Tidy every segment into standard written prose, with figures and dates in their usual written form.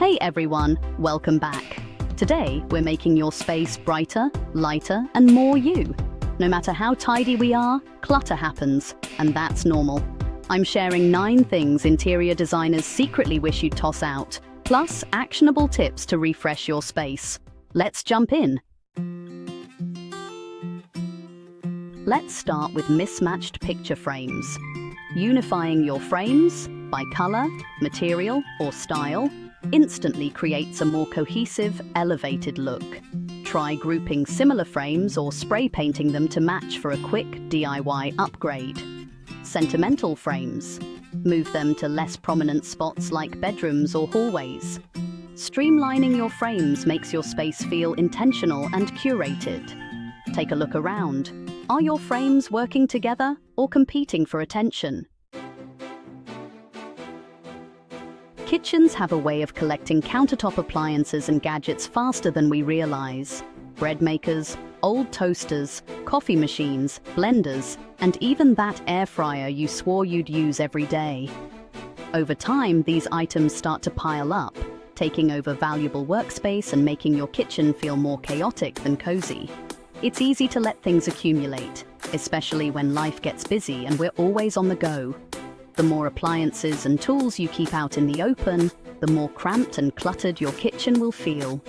Hey everyone, welcome back. Today, we're making your space brighter, lighter, and more you. No matter how tidy we are, clutter happens, and that's normal. I'm sharing 9 things interior designers secretly wish you'd toss out, plus actionable tips to refresh your space. Let's jump in. Let's start with mismatched picture frames. Unifying your frames by color, material, or style instantly creates a more cohesive, elevated look. Try grouping similar frames or spray painting them to match for a quick DIY upgrade. Sentimental frames. Move them to less prominent spots like bedrooms or hallways. Streamlining your frames makes your space feel intentional and curated. Take a look around. Are your frames working together or competing for attention? Kitchens have a way of collecting countertop appliances and gadgets faster than we realize. Bread makers, old toasters, coffee machines, blenders, and even that air fryer you swore you'd use every day. Over time, these items start to pile up, taking over valuable workspace and making your kitchen feel more chaotic than cozy. It's easy to let things accumulate, especially when life gets busy and we're always on the go. The more appliances and tools you keep out in the open, the more cramped and cluttered your kitchen will feel.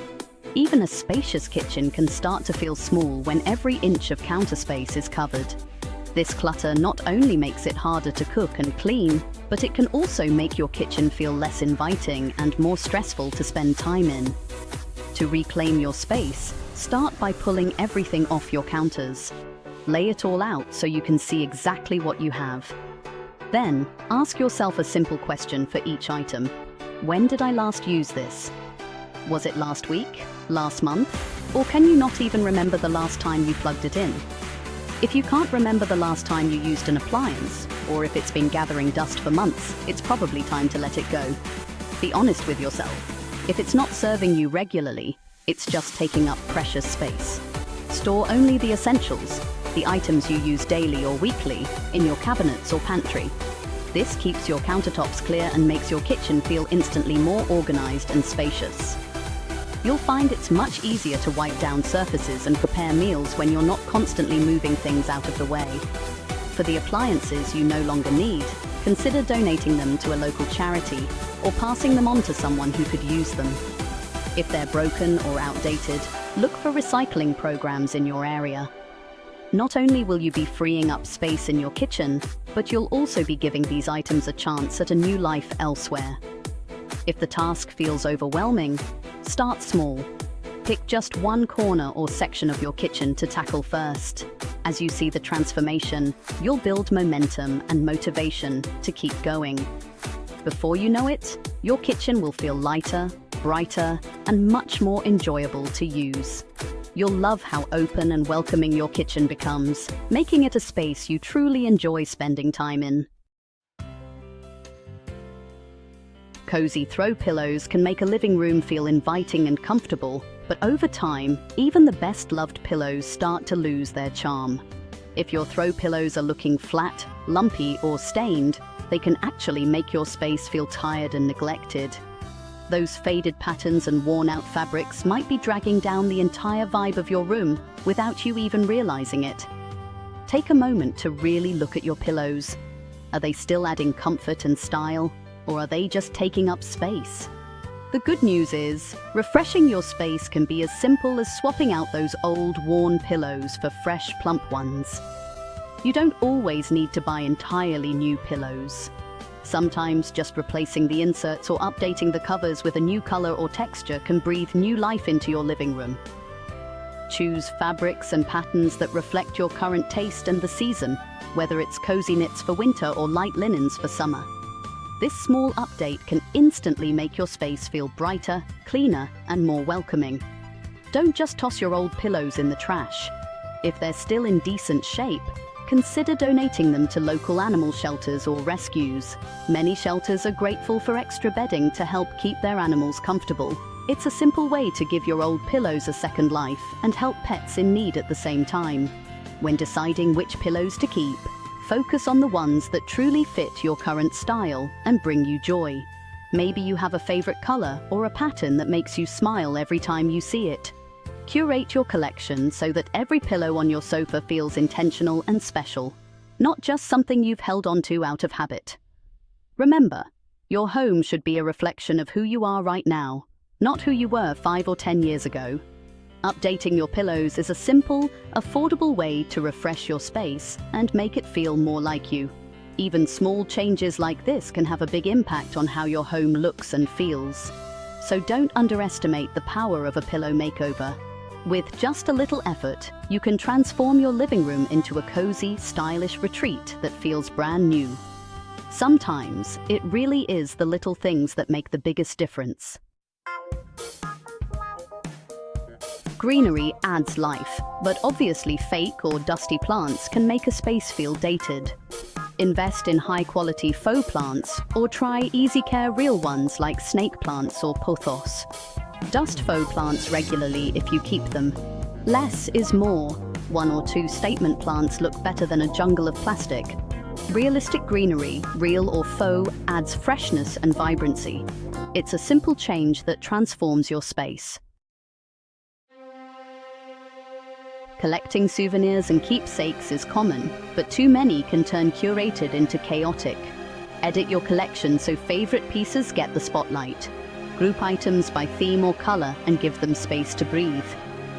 Even a spacious kitchen can start to feel small when every inch of counter space is covered. This clutter not only makes it harder to cook and clean, but it can also make your kitchen feel less inviting and more stressful to spend time in. To reclaim your space, start by pulling everything off your counters. Lay it all out so you can see exactly what you have. Then, ask yourself a simple question for each item. When did I last use this? Was it last week? Last month? Or can you not even remember the last time you plugged it in? If you can't remember the last time you used an appliance, or if it's been gathering dust for months, it's probably time to let it go. Be honest with yourself. If it's not serving you regularly, it's just taking up precious space. Store only the essentials, the items you use daily or weekly, in your cabinets or pantry. This keeps your countertops clear and makes your kitchen feel instantly more organized and spacious. You'll find it's much easier to wipe down surfaces and prepare meals when you're not constantly moving things out of the way. For the appliances you no longer need, consider donating them to a local charity or passing them on to someone who could use them. If they're broken or outdated, look for recycling programs in your area. Not only will you be freeing up space in your kitchen, but you'll also be giving these items a chance at a new life elsewhere. If the task feels overwhelming, start small. Pick just one corner or section of your kitchen to tackle first. As you see the transformation, you'll build momentum and motivation to keep going. Before you know it, your kitchen will feel lighter, brighter, and much more enjoyable to use. You'll love how open and welcoming your kitchen becomes, making it a space you truly enjoy spending time in. Cozy throw pillows can make a living room feel inviting and comfortable, but over time, even the best-loved pillows start to lose their charm. If your throw pillows are looking flat, lumpy, or stained, they can actually make your space feel tired and neglected. Those faded patterns and worn-out fabrics might be dragging down the entire vibe of your room without you even realizing it. Take a moment to really look at your pillows. Are they still adding comfort and style, or are they just taking up space? The good news is, refreshing your space can be as simple as swapping out those old, worn pillows for fresh, plump ones. You don't always need to buy entirely new pillows. Sometimes just replacing the inserts or updating the covers with a new color or texture can breathe new life into your living room. Choose fabrics and patterns that reflect your current taste and the season, whether it's cozy knits for winter or light linens for summer. This small update can instantly make your space feel brighter, cleaner, and more welcoming. Don't just toss your old pillows in the trash. If they're still in decent shape, consider donating them to local animal shelters or rescues. Many shelters are grateful for extra bedding to help keep their animals comfortable. It's a simple way to give your old pillows a second life and help pets in need at the same time. When deciding which pillows to keep, focus on the ones that truly fit your current style and bring you joy. Maybe you have a favorite color or a pattern that makes you smile every time you see it. Curate your collection so that every pillow on your sofa feels intentional and special, not just something you've held onto out of habit. Remember, your home should be a reflection of who you are right now, not who you were 5 or 10 years ago. Updating your pillows is a simple, affordable way to refresh your space and make it feel more like you. Even small changes like this can have a big impact on how your home looks and feels. So don't underestimate the power of a pillow makeover. With just a little effort, you can transform your living room into a cozy, stylish retreat that feels brand new. Sometimes, it really is the little things that make the biggest difference. Greenery adds life, but obviously fake or dusty plants can make a space feel dated. Invest in high-quality faux plants or try easy care real ones like snake plants or pothos. Dust faux plants regularly if you keep them. Less is more. 1 or 2 statement plants look better than a jungle of plastic. Realistic greenery, real or faux, adds freshness and vibrancy. It's a simple change that transforms your space. Collecting souvenirs and keepsakes is common, but too many can turn curated into chaotic. Edit your collection so favorite pieces get the spotlight. Group items by theme or color and give them space to breathe.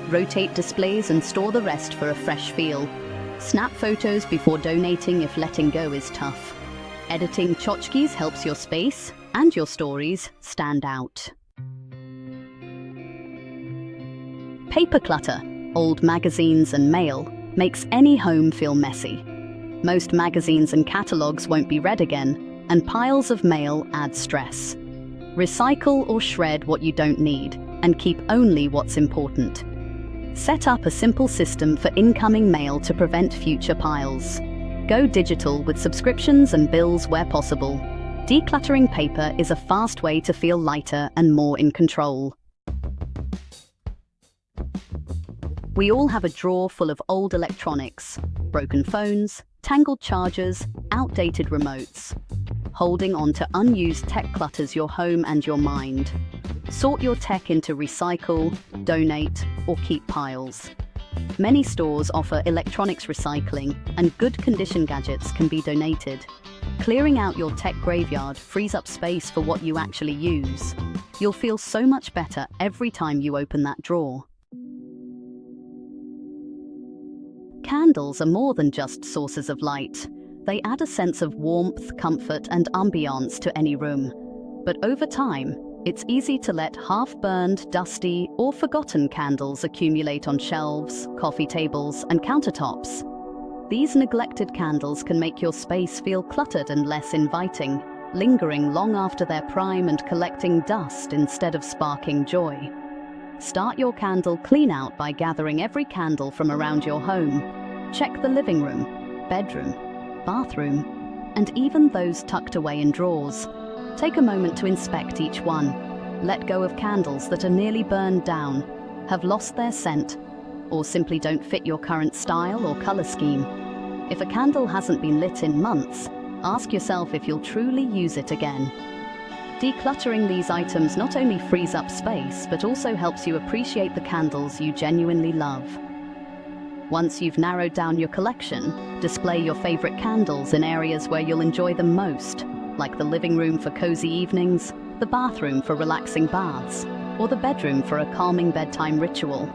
Rotate displays and store the rest for a fresh feel. Snap photos before donating if letting go is tough. Editing tchotchkes helps your space and your stories stand out. Paper clutter, old magazines and mail, makes any home feel messy. Most magazines and catalogs won't be read again, and piles of mail add stress. Recycle or shred what you don't need, and keep only what's important. Set up a simple system for incoming mail to prevent future piles. Go digital with subscriptions and bills where possible. Decluttering paper is a fast way to feel lighter and more in control. We all have a drawer full of old electronics, broken phones, tangled chargers, outdated remotes. Holding on to unused tech clutters your home and your mind. Sort your tech into recycle, donate, or keep piles. Many stores offer electronics recycling, and good condition gadgets can be donated. Clearing out your tech graveyard frees up space for what you actually use. You'll feel so much better every time you open that drawer. Candles are more than just sources of light. They add a sense of warmth, comfort, and ambiance to any room. But over time, it's easy to let half-burned, dusty, or forgotten candles accumulate on shelves, coffee tables, and countertops. These neglected candles can make your space feel cluttered and less inviting, lingering long after their prime and collecting dust instead of sparking joy. Start your candle clean-out by gathering every candle from around your home. Check the living room, bedroom, bathroom, and even those tucked away in drawers. Take a moment to inspect each one. Let go of candles that are nearly burned down, have lost their scent, or simply don't fit your current style or color scheme. If a candle hasn't been lit in months, ask yourself if you'll truly use it again. Decluttering these items not only frees up space, but also helps you appreciate the candles you genuinely love. Once you've narrowed down your collection, display your favorite candles in areas where you'll enjoy them most, like the living room for cozy evenings, the bathroom for relaxing baths, or the bedroom for a calming bedtime ritual.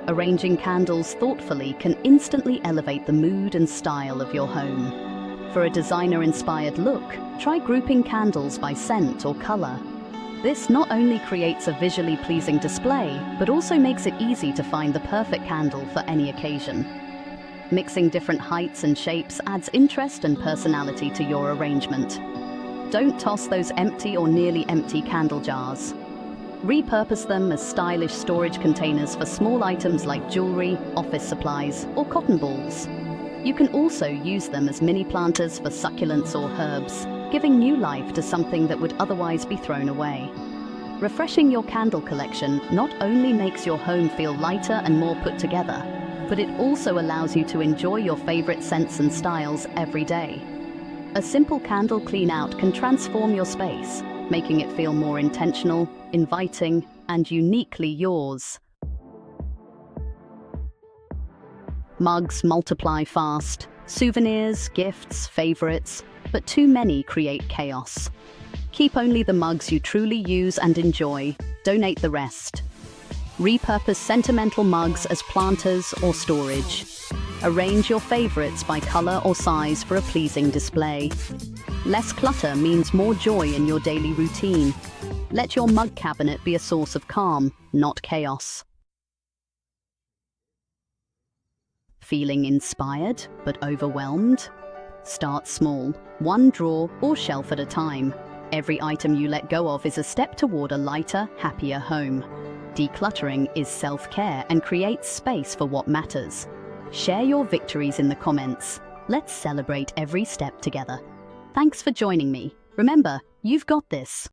Arranging candles thoughtfully can instantly elevate the mood and style of your home. For a designer-inspired look, try grouping candles by scent or color. This not only creates a visually pleasing display, but also makes it easy to find the perfect candle for any occasion. Mixing different heights and shapes adds interest and personality to your arrangement. Don't toss those empty or nearly empty candle jars. Repurpose them as stylish storage containers for small items like jewelry, office supplies, or cotton balls. You can also use them as mini planters for succulents or herbs, giving new life to something that would otherwise be thrown away. Refreshing your candle collection not only makes your home feel lighter and more put together, but it also allows you to enjoy your favorite scents and styles every day. A simple candle clean-out can transform your space, making it feel more intentional, inviting, and uniquely yours. Mugs multiply fast. Souvenirs, gifts, favorites, but too many create chaos. Keep only the mugs you truly use and enjoy. Donate the rest. Repurpose sentimental mugs as planters or storage. Arrange your favorites by color or size for a pleasing display. Less clutter means more joy in your daily routine. Let your mug cabinet be a source of calm, not chaos. Feeling inspired but overwhelmed? Start small, one drawer or shelf at a time. Every item you let go of is a step toward a lighter, happier home. Decluttering is self-care and creates space for what matters. Share your victories in the comments. Let's celebrate every step together. Thanks for joining me. Remember, you've got this.